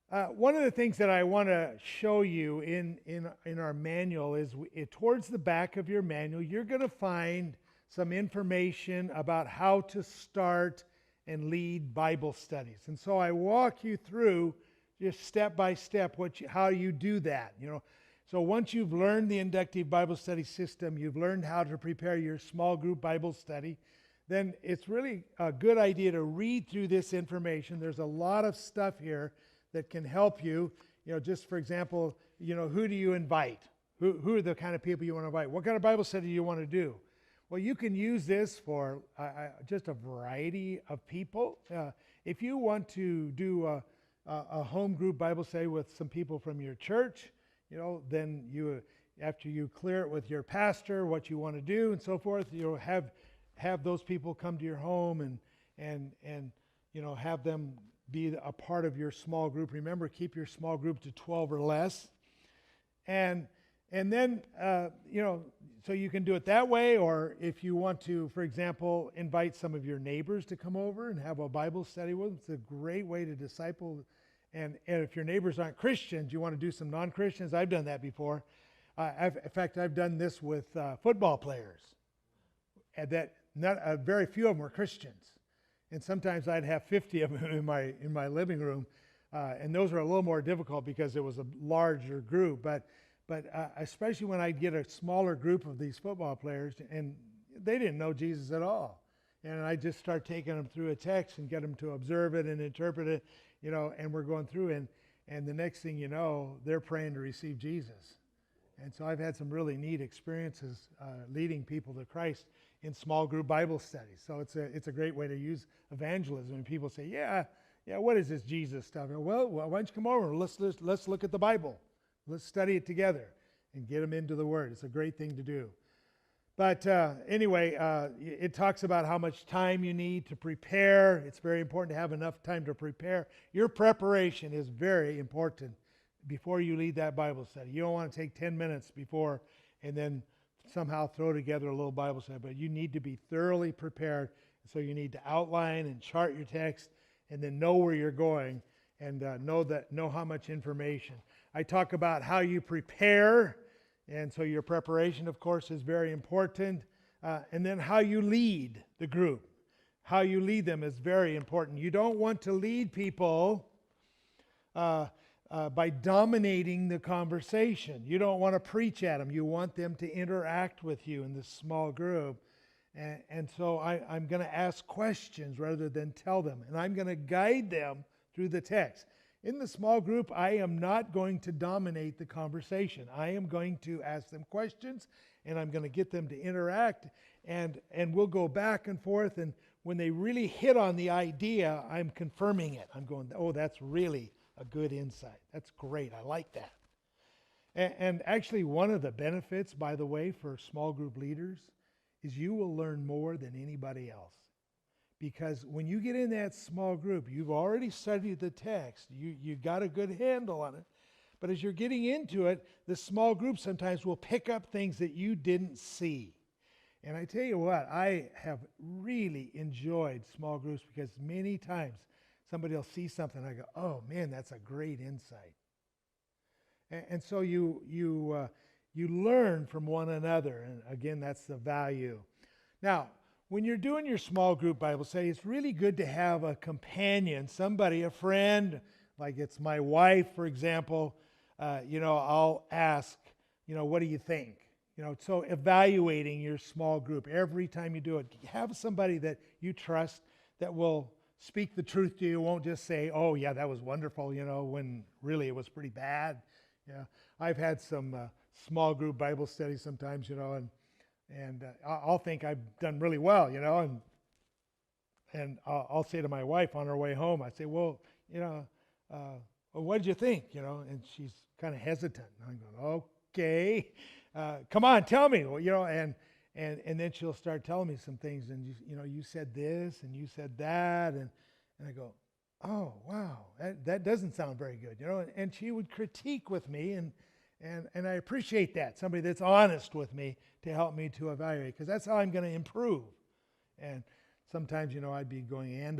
One of the things that I want to show you in our manual is towards the back of your manual, you're going to find some information about how to start and lead Bible studies. And so I walk you through just step by step how you do that. So once you've learned the Inductive Bible Study system, you've learned how to prepare your small group Bible study, then it's really a good idea to read through this information. There's a lot of stuff here that can help you. Just for example, who do you invite? Who are the kind of people you want to invite? What kind of Bible study do you want to do? Well, you can use this for just a variety of people. If you want to do a home group Bible study with some people from your church, then after you clear it with your pastor, what you want to do and so forth, you'll have those people come to your home and have them be a part of your small group. Remember, keep your small group to 12 or less. And then, so you can do it that way, or if you want to, for example, invite some of your neighbors to come over and have a Bible study with them. It's a great way to disciple. And if your neighbors aren't Christians, you want to do some non-Christians. I've done that before. In fact, I've done this with football players. And very few of them were Christians. And sometimes I'd have 50 of them in my living room. And those were a little more difficult because it was a larger group. But especially when I'd get a smaller group of these football players, and they didn't know Jesus at all. And I just start taking them through a text and get them to observe it and interpret it, and we're going through. And the next thing you know, they're praying to receive Jesus. And so I've had some really neat experiences leading people to Christ in small group Bible studies. So it's a great way to use evangelism. And people say, yeah, what is this Jesus stuff? Well, why don't you come over? Let's look at the Bible. Let's study it together and get them into the Word. It's a great thing to do. But anyway, it talks about how much time you need to prepare. It's very important to have enough time to prepare. Your preparation is very important before you lead that Bible study. You don't want to take 10 minutes before and then somehow throw together a little Bible study, but you need to be thoroughly prepared. So you need to outline and chart your text and then know where you're going and know how much information. I talk about how you prepare, and so your preparation, of course, is very important. And then how you lead the group. How you lead them is very important. You don't want to lead people by dominating the conversation. You don't want to preach at them. You want them to interact with you in this small group. And so I'm going to ask questions rather than tell them. And I'm going to guide them through the text. In the small group, I am not going to dominate the conversation. I am going to ask them questions, and I'm going to get them to interact, and we'll go back and forth. And when they really hit on the idea, I'm confirming it. I'm going, oh, that's really a good insight. That's great. I like that. And actually, one of the benefits, by the way, for small group leaders is you will learn more than anybody else. Because when you get in that small group, you've already studied the text. You got a good handle on it. But as you're getting into it, the small group sometimes will pick up things that you didn't see. And I tell you what, I have really enjoyed small groups because many times somebody will see something and I go, oh man, that's a great insight. And so you learn from one another. And again, that's the value. Now, when you're doing your small group Bible study, it's really good to have a companion, somebody, a friend, like it's my wife, for example. I'll ask, what do you think? So evaluating your small group every time you do it. Have somebody that you trust that will speak the truth to you. Won't just say, oh, yeah, that was wonderful, when really it was pretty bad. I've had some small group Bible studies sometimes, and I'll think I've done really well, and I'll say to my wife on her way home, I say, well, what did you think, and she's kind of hesitant. And I'm going, okay, come on, tell me, and then she'll start telling me some things, and you said this, and you said that, and I go, oh, wow, that doesn't sound very good, and she would critique with me, and I appreciate that, somebody that's honest with me to help me to evaluate, because that's how I'm going to improve. And sometimes, I'd be going, and,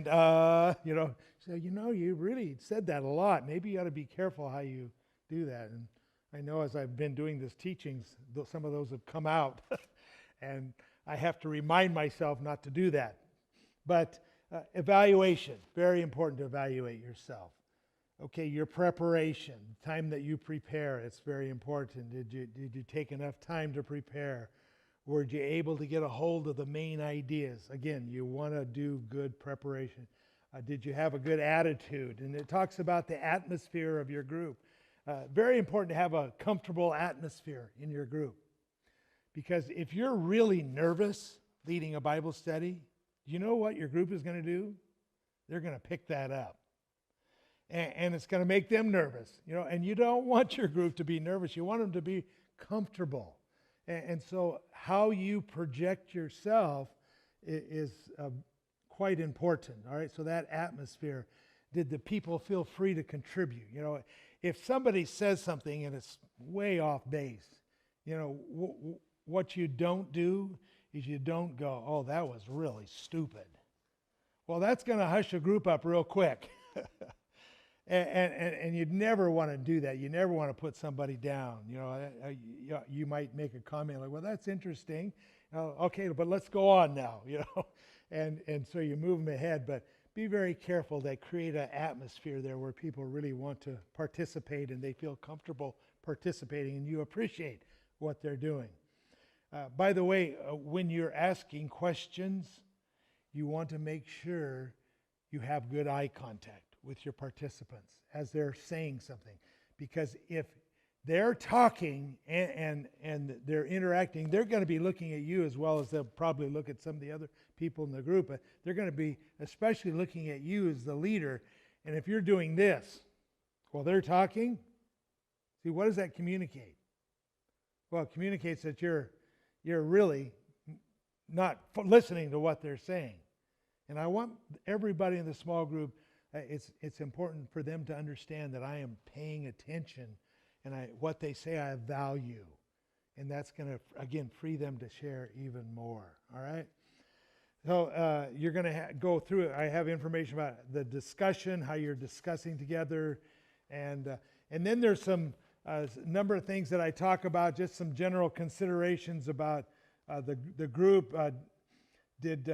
so, you really said that a lot. Maybe you ought to be careful how you do that. And I know as I've been doing this teachings, some of those have come out. And I have to remind myself not to do that. But evaluation, very important to evaluate yourself. Okay, your preparation, time that you prepare, it's very important. Did you take enough time to prepare? Were you able to get a hold of the main ideas? Again, you want to do good preparation. Did you have a good attitude? And it talks about the atmosphere of your group. Very important to have a comfortable atmosphere in your group. Because if you're really nervous leading a Bible study, you know what your group is going to do? They're going to pick that up. And it's going to make them nervous. And you don't want your group to be nervous. You want them to be comfortable. And so how you project yourself is quite important. All right, so that atmosphere. Did the people feel free to contribute? If somebody says something and it's way off base, what you don't do is you don't go, oh, that was really stupid. Well, that's going to hush a group up real quick. And you'd never want to do that. You never want to put somebody down. You might make a comment like, well, that's interesting. Okay, but let's go on now, And so you move them ahead. But be very careful to create an atmosphere there where people really want to participate and they feel comfortable participating and you appreciate what they're doing. By the way, when you're asking questions, you want to make sure you have good eye contact with your participants as they're saying something. Because if they're talking and they're interacting, they're going to be looking at you as well as they'll probably look at some of the other people in the group. But they're going to be especially looking at you as the leader. And if you're doing this while they're talking, see, what does that communicate? Well, it communicates that you're really not listening to what they're saying. And I want everybody in the small group, it's important for them to understand that I am paying attention and what they say I value. And that's going to, again, free them to share even more. All right? So you're going to go through it. I have information about the discussion, how you're discussing together. And then there's some number of things that I talk about, just some general considerations about the group. Did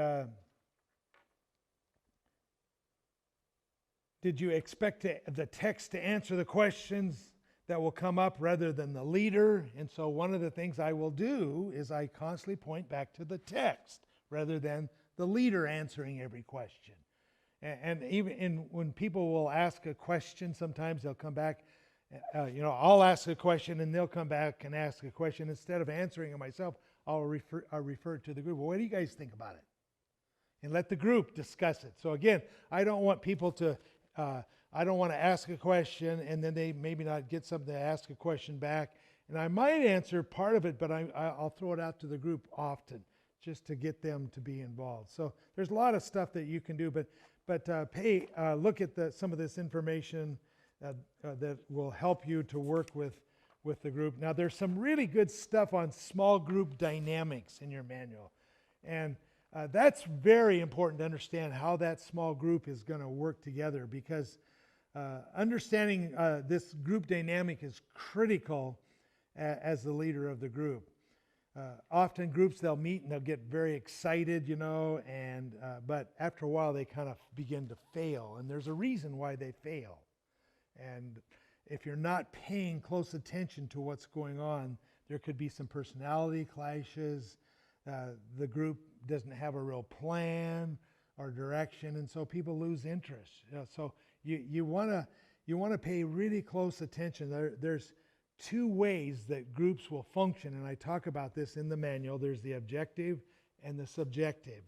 you expect the text to answer the questions that will come up rather than the leader? And so one of the things I will do is I constantly point back to the text rather than the leader answering every question. And even when people will ask a question, sometimes they'll come back, I'll ask a question and they'll come back and ask a question. Instead of answering it myself, I'll refer to the group. Well, what do you guys think about it? And let the group discuss it. So again, I don't want people to I don't want to ask a question and then they maybe not get something to ask a question back. And I might answer part of it, but I'll throw it out to the group often just to get them to be involved. So there's a lot of stuff that you can do, but look at some of this information that will help you to work with the group. Now there's some really good stuff on small group dynamics in your manual. And that's very important to understand how that small group is going to work together, because understanding this group dynamic is critical as the leader of the group. Often groups, they'll meet and they'll get very excited, but after a while they kind of begin to fail, and there's a reason why they fail. And if you're not paying close attention to what's going on, there could be some personality clashes. The group doesn't have a real plan or direction, and so people lose interest. So you want to pay really close attention. There's two ways that groups will function, and I talk about this in the manual. There's the objective and the subjective,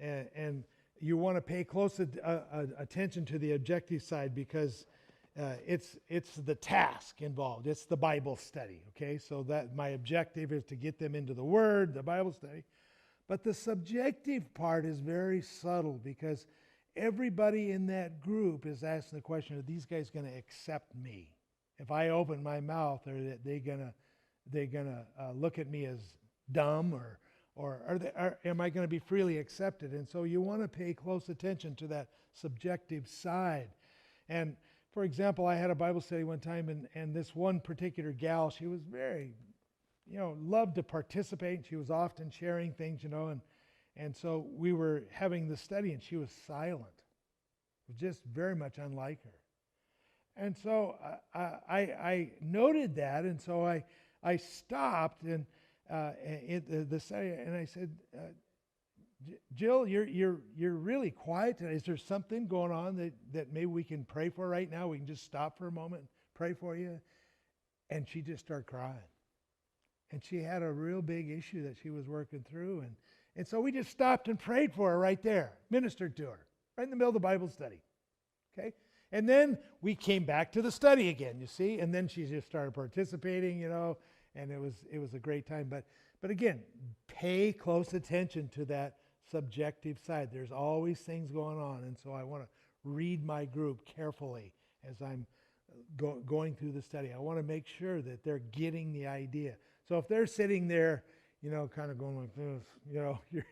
and you want to pay close attention to the objective side, because it's the task involved. It's the Bible study, okay? So that my objective is to get them into the Word, the Bible study. But the subjective part is very subtle, because everybody in that group is asking the question, are these guys going to accept me? If I open my mouth, are they going to look at me as dumb, Or am I going to be freely accepted? And so you want to pay close attention to that subjective side. And for example, I had a Bible study one time, and this one particular gal, she was very, loved to participate. And she was often sharing things, and so we were having the study, and she was silent. It was just very much unlike her. And so I noted that, and so I stopped and the study, and I said, Jill, you're really quiet today. Is there something going on that maybe we can pray for right now? We can just stop for a moment and pray for you. And she just started crying. And she had a real big issue that she was working through. And so we just stopped and prayed for her right there, ministered to her, right in the middle of the Bible study. Okay? And then we came back to the study again, you see, and then she just started participating, and it was a great time. But again, pay close attention to that subjective side. There's always things going on, and so I want to read my group carefully as I'm going through the study. I want to make sure that they're getting the idea. So if they're sitting there, kind of going like this,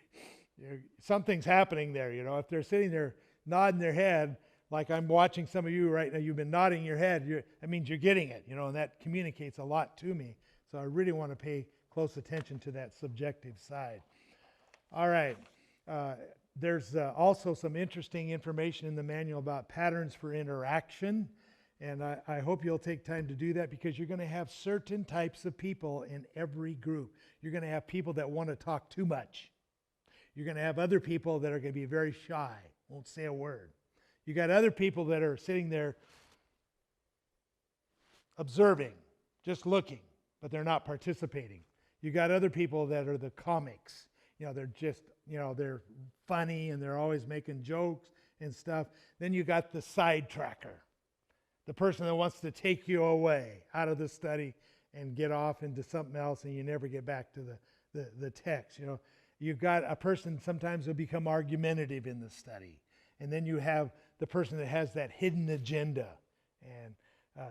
something's happening there. If they're sitting there nodding their head, like I'm watching some of you right now, you've been nodding your head, that means you're getting it, and that communicates a lot to me. So I really want to pay close attention to that subjective side. All right. There's also some interesting information in the manual about patterns for interaction. And I hope you'll take time to do that, because you're going to have certain types of people in every group. You're going to have people that want to talk too much. You're going to have other people that are going to be very shy, won't say a word. You got other people that are sitting there observing, just looking, but they're not participating. You got other people that are the comics. They're just, they're funny and they're always making jokes and stuff. Then you got the sidetracker, the person that wants to take you away out of the study and get off into something else, and you never get back to the text. You've got a person sometimes will become argumentative in the study. And then you have the person that has that hidden agenda, and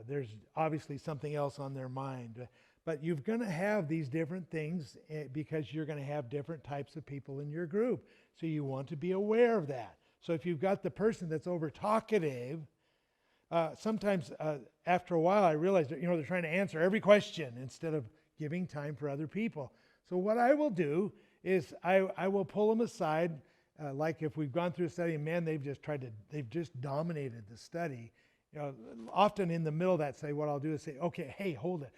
there's obviously something else on their mind. But you're going to have these different things because you're going to have different types of people in your group. So you want to be aware of that. So if you've got the person that's over talkative, sometimes after a while I realize that they're trying to answer every question instead of giving time for other people. So what I will do is I will pull them aside. Like if we've gone through a study and man, they've just dominated the study. Often in the middle of that study, what I'll do is say, okay, hey, hold it.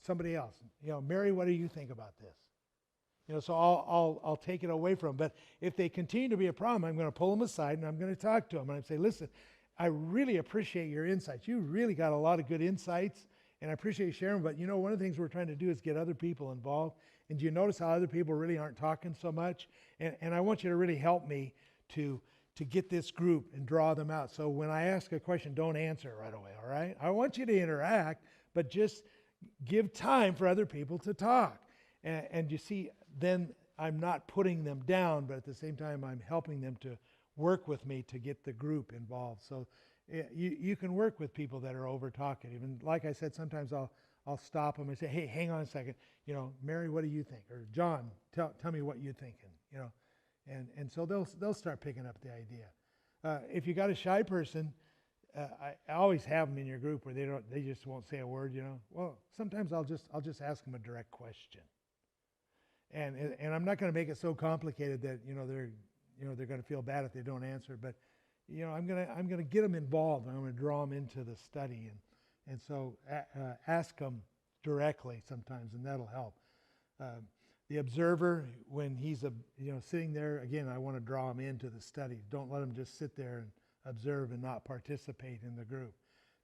Somebody else, Mary, what do you think about this? So I'll take it away from them. But if they continue to be a problem, I'm going to pull them aside and I'm going to talk to them. And I say, listen, I really appreciate your insights. You really got a lot of good insights, and I appreciate you sharing. But one of the things we're trying to do is get other people involved. And do you notice how other people really aren't talking so much? And I want you to really help me to get this group and draw them out. So when I ask a question, don't answer it right away, all right? I want you to interact, but just give time for other people to talk. And you see, then I'm not putting them down, but at the same time, I'm helping them to work with me to get the group involved. So you can work with people that are over talkative. And like I said, sometimes I'll stop them and say, hey, hang on a second. Mary, what do you think? Or John, tell me what you're thinking. And so they'll start picking up the idea. If you got a shy person, I always have them in your group where they just won't say a word. Well, sometimes I'll just ask them a direct question. And I'm not going to make it so complicated that they're going to feel bad if they don't answer. But I'm going to get them involved. I'm going to draw them into the study, and so ask them directly sometimes, and that'll help. The observer, when he's sitting there, again, I want to draw him into the study. Don't let him just sit there and observe and not participate in the group.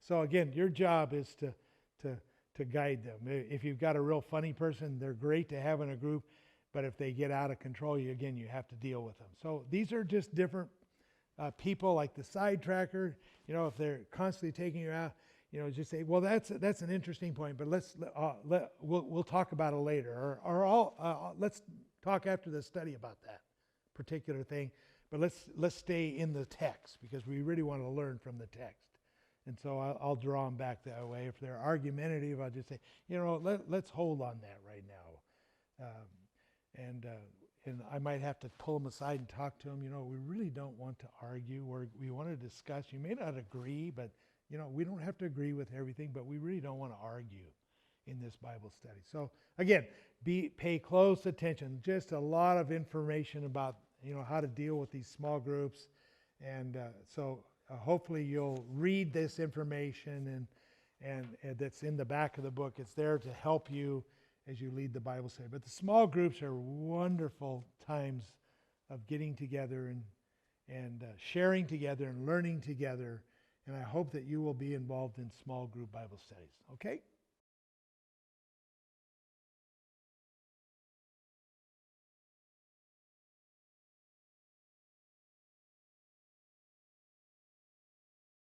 So again, your job is to guide them. If you've got a real funny person, they're great to have in a group, but if they get out of control, you have to deal with them. So these are just different people, like the sidetracker. If they're constantly taking you out, just say, well, that's an interesting point, but we'll talk about it later, or let's talk after the study about that particular thing. But let's stay in the text, because we really want to learn from the text. And so I'll draw them back that way. If they're argumentative, I'll just say, let's hold on that right now. and I might have to pull them aside and talk to them. We really don't want to argue, or we want to discuss. You may not agree, but we don't have to agree with everything, but we really don't want to argue in this Bible study. So again, pay close attention. Just a lot of information about how to deal with these small groups, and so hopefully you'll read this information and that's in the back of the book. It's there to help you as you lead the Bible study. But the small groups are wonderful times of getting together and sharing together and learning together. And I hope that you will be involved in small group Bible studies. Okay?